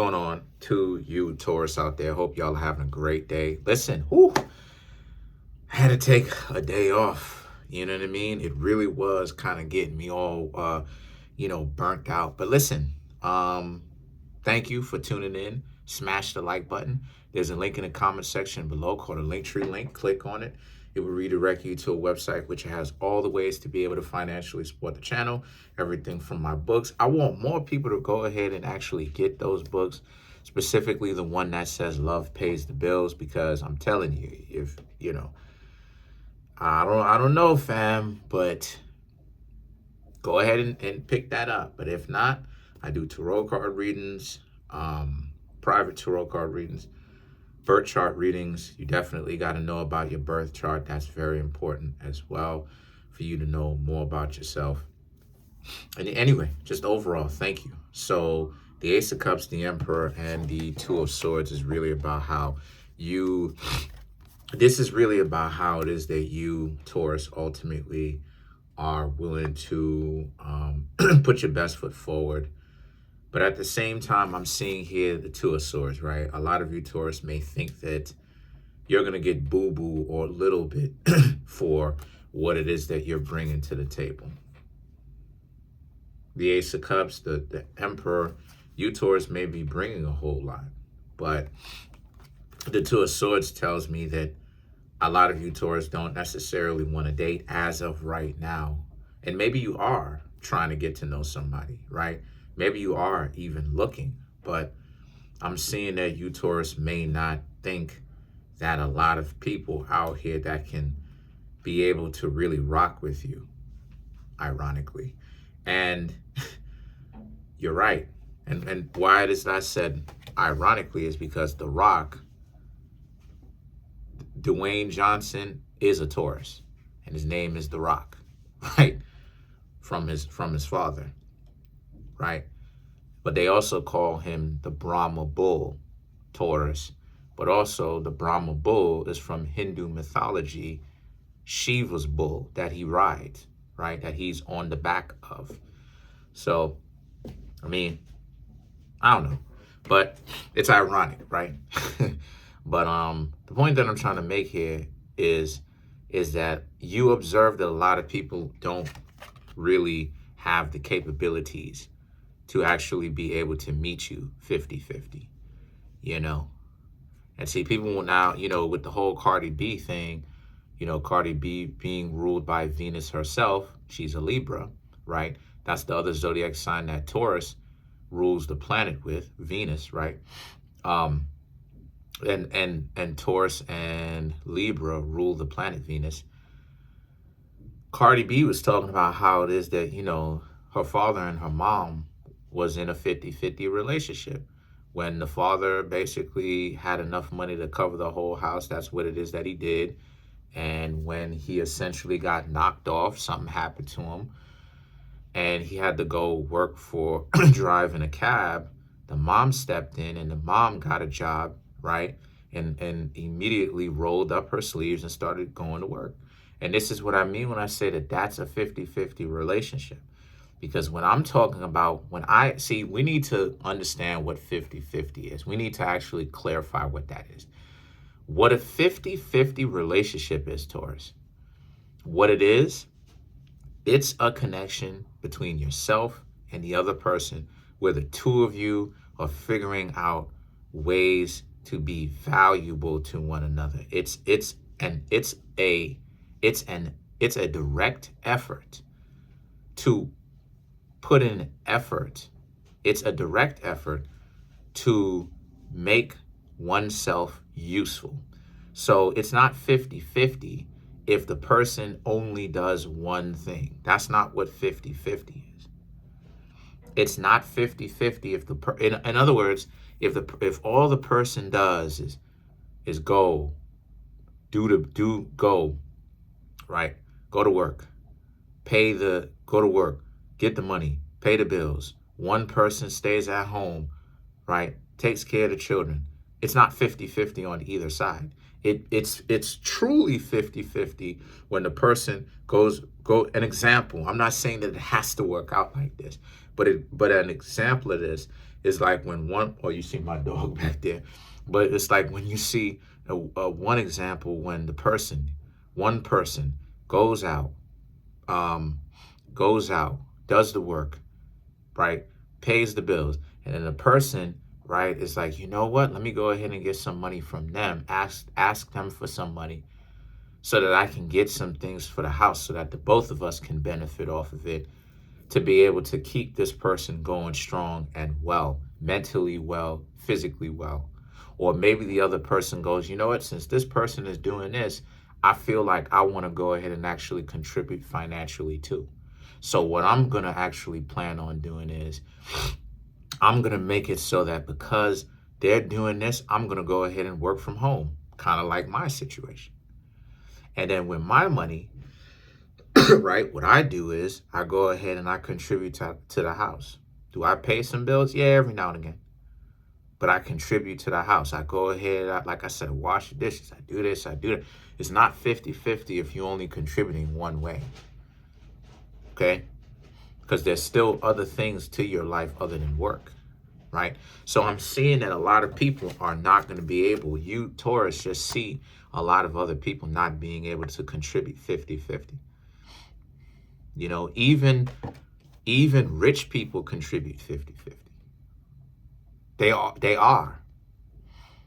Going on to you Taurus out there. Hope y'all are having a great day. Listen, whew, I had to take a day off. You know what I mean? It really was kind of getting me all, burnt out. But listen, thank you for tuning in. Smash the like button. There's a link in the comment section below called a Linktree link. Click on it. It will redirect you to a website which has all the ways to be able to financially support the channel. Everything from my books. I want more people to go ahead and actually get those books, specifically the one that says Love Pays the Bills, because I'm telling you, if you know, I don't know, fam, but go ahead and pick that up. But if not, I do tarot card readings, private tarot card readings, birth chart readings. You definitely got to know about your birth chart. That's very important as well for you to know more about yourself. And anyway, just overall, thank you. So the Ace of Cups, the Emperor, and the Two of Swords is really about how this is really about how it is that you, Taurus, ultimately are willing to put your best foot forward. But at the same time, I'm seeing here the Two of Swords, right? A lot of you Taurus may think that you're going to get boo-boo or a little bit for what it is that you're bringing to the table. The Ace of Cups, the Emperor, you Taurus may be bringing a whole lot. But the Two of Swords tells me that a lot of you Taurus don't necessarily want to date as of right now. And maybe you are trying to get to know somebody, right? Maybe you are even looking, but I'm seeing that you Taurus may not think that a lot of people out here that can be able to really rock with you, ironically. And you're right. And why it is that I said ironically is because The Rock, Dwayne Johnson, is a Taurus, and his name is The Rock, right? From his father, right? But they also call him the Brahma Bull, Taurus. But also the Brahma Bull is from Hindu mythology, Shiva's bull that he rides, right? That he's on the back of. So, I mean, I don't know, but it's ironic, right? But the point that I'm trying to make here is that you observe that a lot of people don't really have the capabilities to actually be able to meet you 50-50, you know? And see, people will now, with the whole Cardi B thing, Cardi B being ruled by Venus herself, she's a Libra, right? That's the other zodiac sign that Taurus rules the planet with, Venus, right? And Taurus and Libra rule the planet Venus. Cardi B was talking about how it is that, her father and her mom was in a 50-50 relationship. When the father basically had enough money to cover the whole house, that's what it is that he did. And when he essentially got knocked off, something happened to him, and he had to go work for driving a cab, the mom stepped in and the mom got a job, right? And immediately rolled up her sleeves and started going to work. And this is what I mean when I say that that's a 50-50 relationship. Because when I'm talking about, we need to understand what 50-50 is. We need to actually clarify what that is. What a 50-50 relationship is, Taurus. What it is, it's a connection between yourself and the other person where the two of you are figuring out ways to be valuable to one another. It's a direct effort to put in effort. It's a direct effort to make oneself useful. So it's not 50-50 if the person only does one thing. That's not what 50-50 is. It's not 50-50 if in other words, if all the person does is go right? Go to work. Go to work, get the money, pay the bills. One person stays at home, right? Takes care of the children. It's not 50-50 on either side. It's truly 50-50 when the person goes an example. I'm not saying that it has to work out like this, but an example of this is like when one, oh, you see my dog back there, but it's like when you see one example when one person goes out, um, does the work, right, pays the bills, and then the person, right, is like, you know what, let me go ahead and get some money from them, ask them for some money so that I can get some things for the house so that the both of us can benefit off of it, to be able to keep this person going strong and well, mentally well, physically well. Or maybe the other person goes, you know what, since this person is doing this, I feel like I want to go ahead and actually contribute financially too. So what I'm going to actually plan on doing is I'm going to make it so that because they're doing this, I'm going to go ahead and work from home, kind of like my situation. And then with my money, right, what I do is I go ahead and I contribute to the house. Do I pay some bills? Yeah, every now and again. But I contribute to the house. I go ahead, like I said, wash the dishes. I do this, I do that. It's not 50-50 if you're only contributing one way. Okay? Because there's still other things to your life other than work, right? So I'm seeing that a lot of people are not going to be able, you Taurus just see a lot of other people not being able to contribute 50-50. You know, even rich people contribute 50-50. They are.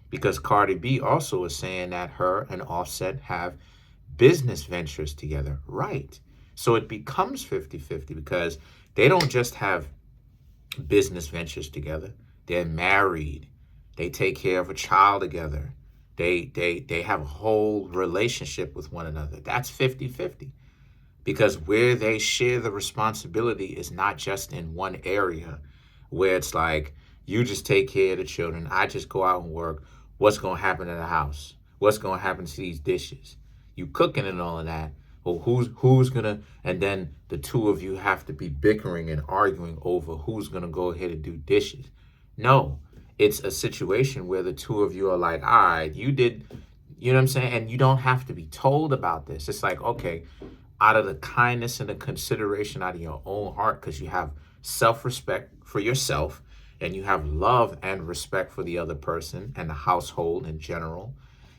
Because Cardi B also is saying that her and Offset have business ventures together. Right. So it becomes 50-50 because they don't just have business ventures together. They're married. They take care of a child together. They have a whole relationship with one another. That's 50-50. Because where they share the responsibility is not just in one area where it's like, you just take care of the children, I just go out and work. What's going to happen in the house? What's going to happen to these dishes? You cooking and all of that. Well, who's going to, and then the two of you have to be bickering and arguing over who's going to go ahead and do dishes. No, it's a situation where the two of you are like, all right, you did, you know what I'm saying? And you don't have to be told about this. It's like, okay, out of the kindness and the consideration out of your own heart, because you have self-respect for yourself and you have love and respect for the other person and the household in general.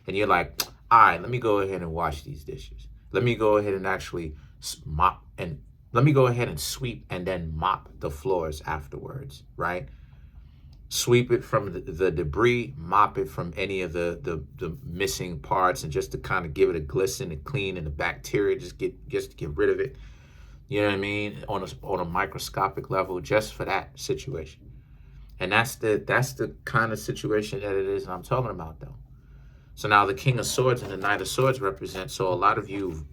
And you're like, all right, let me go ahead and wash these dishes. Let me go ahead and actually mop, and let me go ahead and sweep and then mop the floors afterwards, right? Sweep it from the debris, mop it from any of the missing parts, and just to kind of give it a glisten and clean, and the bacteria just to get rid of it. You know what I mean? On a microscopic level, just for that situation. And that's the kind of situation that it is that I'm talking about, though. So now the King of Swords and the Knight of Swords represent. So a lot of you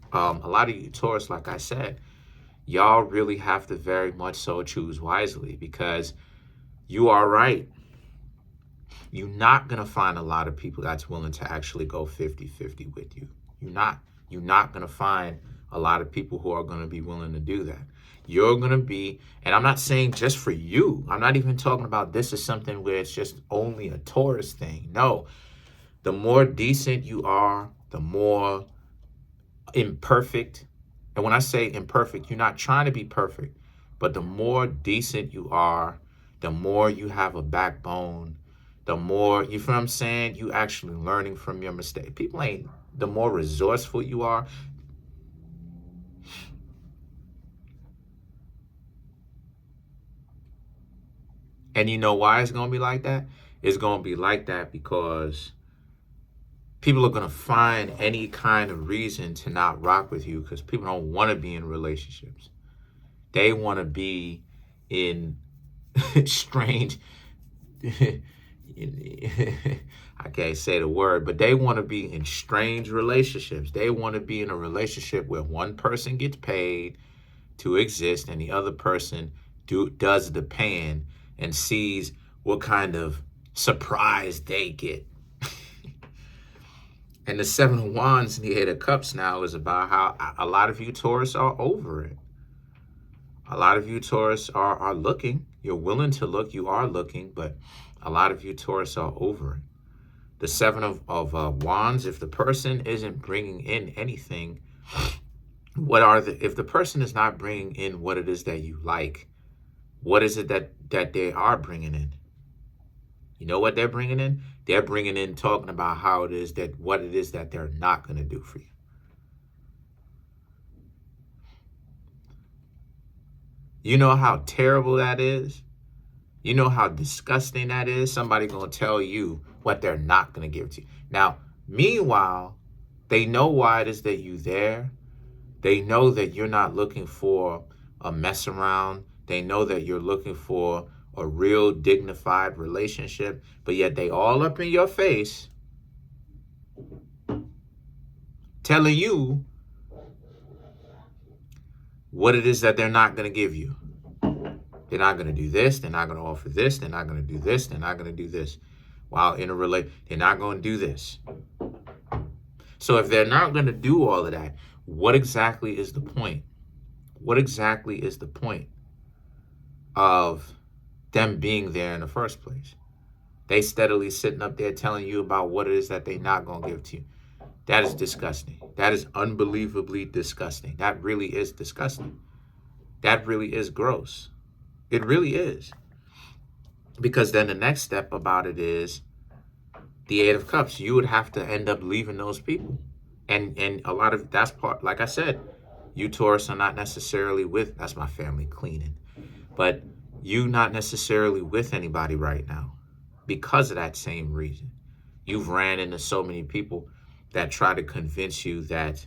Taurus, like I said, y'all really have to very much so choose wisely, because you are right. You're not going to find a lot of people that's willing to actually go 50-50 with you. You're not going to find a lot of people who are going to be willing to do that. You're going to be, and I'm not saying just for you. I'm not even talking about this is something where it's just only a Taurus thing. No, the more decent you are, the more imperfect. And when I say imperfect, you're not trying to be perfect, but the more decent you are, the more you have a backbone, the more, you feel what I'm saying, you actually learning from your mistake. People ain't, the more resourceful you are. And you know why it's going to be like that? It's going to be like that because people are going to find any kind of reason to not rock with you, because people don't want to be in relationships. They want to be in strange, I can't say the word, but they want to be in strange relationships. They want to be in a relationship where one person gets paid to exist and the other person does the paying and sees what kind of surprise they get. And the Seven of Wands and the Eight of Cups now is about how a lot of you Taurus are over it. A lot of you Taurus are looking. You're willing to look. You are looking, but a lot of you Taurus are over it. The Seven of Wands, if the person isn't bringing in anything, if the person is not bringing in what it is that you like, what is it that they are bringing in? You know what they're bringing in? They're bringing in talking about how it is that what it is that they're not going to do for you. You know how terrible that is? You know how disgusting that is? Somebody going to tell you what they're not going to give to you. Now, meanwhile, they know why it is that you're there. They know that you're not looking for a mess around. They know that you're looking for a real dignified relationship, but yet they all up in your face telling you what it is that they're not going to give you. They're not going to do this. They're not going to offer this. They're not going to do this. They're not going to do this. While in a relationship, they're not going to do this. So if they're not going to do all of that, what exactly is the point? What exactly is the point of them being there in the first place? They steadily sitting up there telling you about what it is that they're not going to give to you. That is disgusting. That is unbelievably disgusting. That really is disgusting. That really is gross. It really is. Because then the next step about it is the Eight of Cups. You would have to end up leaving those people. And a lot of that's part, like I said, you Taurus are not necessarily with, that's my family cleaning, but you not necessarily with anybody right now because of that same reason. You've ran into so many people that try to convince you that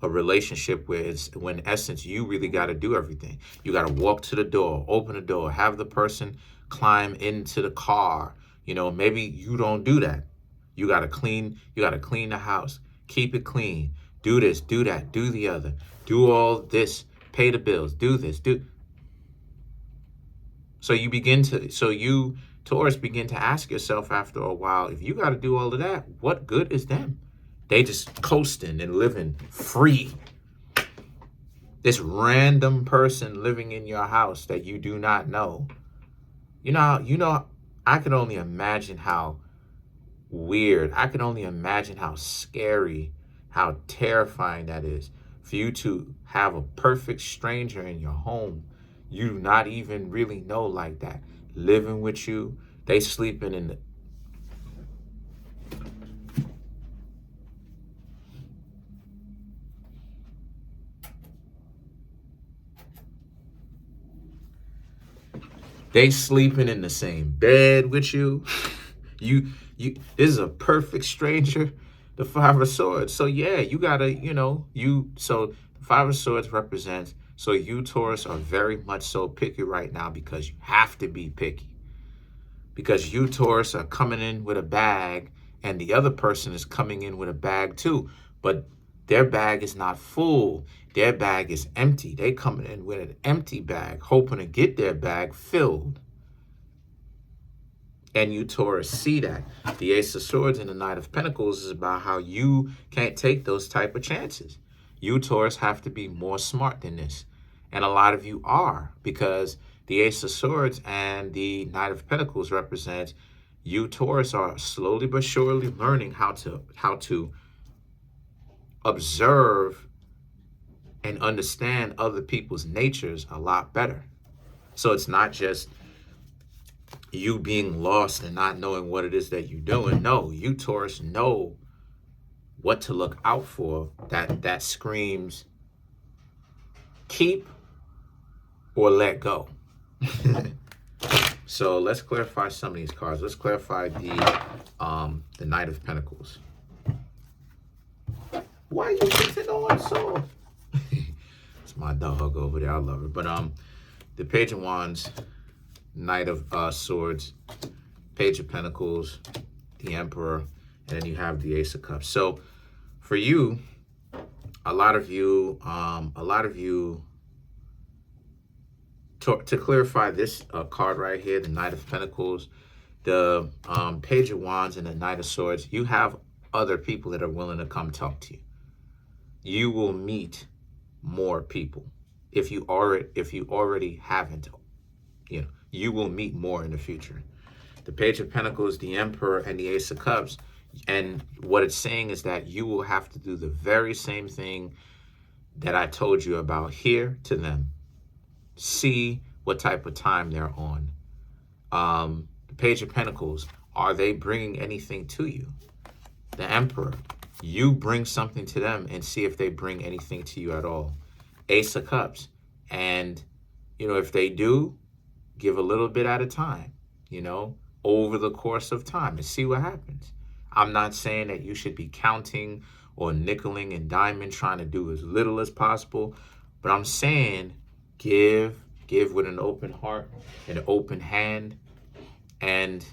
a relationship where it's, when in essence, you really got to do everything. You got to walk to the door, open the door, have the person climb into the car. You know, maybe you don't do that. You got to clean the house, keep it clean, do this, do that, do the other, do all this, pay the bills, do this, do. So you Taurus begin to ask yourself after a while, if you got to do all of that, what good is them? They just coasting and living free. This random person living in your house that you do not know. You know, I can only imagine how weird. I can only imagine how scary, how terrifying that is for you to have a perfect stranger in your home you do not even really know like that, living with you. They sleeping in the... They sleeping in the same bed with you. You this is a perfect stranger, the Five of Swords. So yeah, you gotta, so the Five of Swords represents, so you Taurus are very much so picky right now because you have to be picky. Because you Taurus are coming in with a bag and the other person is coming in with a bag too, but their bag is not full. Their bag is empty. They coming in with an empty bag, hoping to get their bag filled. And you Taurus see that. The Ace of Swords and the Knight of Pentacles is about how you can't take those type of chances. You Taurus have to be more smart than this. And a lot of you are, because the Ace of Swords and the Knight of Pentacles represents you Taurus are slowly but surely learning how to observe and understand other people's natures a lot better. So it's not just you being lost and not knowing what it is that you're doing. No, you Taurus know what to look out for that screams keep or let go. So let's clarify some of these cards. Let's clarify the Knight of Pentacles. Why are you sitting on so? It's my dog over there. I love her. But the Page of Wands, Knight of Swords, Page of Pentacles, the Emperor, and then you have the Ace of Cups. So for you, a lot of you, to clarify this card right here, the Knight of Pentacles, the Page of Wands, and the Knight of Swords, you have other people that are willing to come talk to you. You will meet more people. If you already haven't, you will meet more in the future. The Page of Pentacles, the Emperor, and the Ace of Cups. And what it's saying is that you will have to do the very same thing that I told you about here to them. See what type of time they're on. The Page of Pentacles, Are they bringing anything to you? The Emperor. You bring something to them and see if they bring anything to you at all. Ace of Cups. And, if they do, give a little bit at a time, over the course of time and see what happens. I'm not saying that you should be counting or nickeling and diming, trying to do as little as possible, but I'm saying give with an open heart, an open hand, and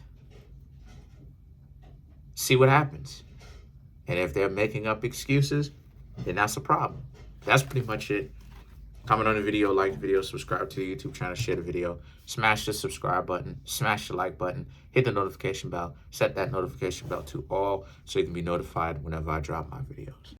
see what happens. And if they're making up excuses, then that's a problem. That's pretty much it. Comment on the video, like the video, subscribe to the YouTube channel, share the video, smash the subscribe button, smash the like button, hit the notification bell, set that notification bell to all so you can be notified whenever I drop my videos.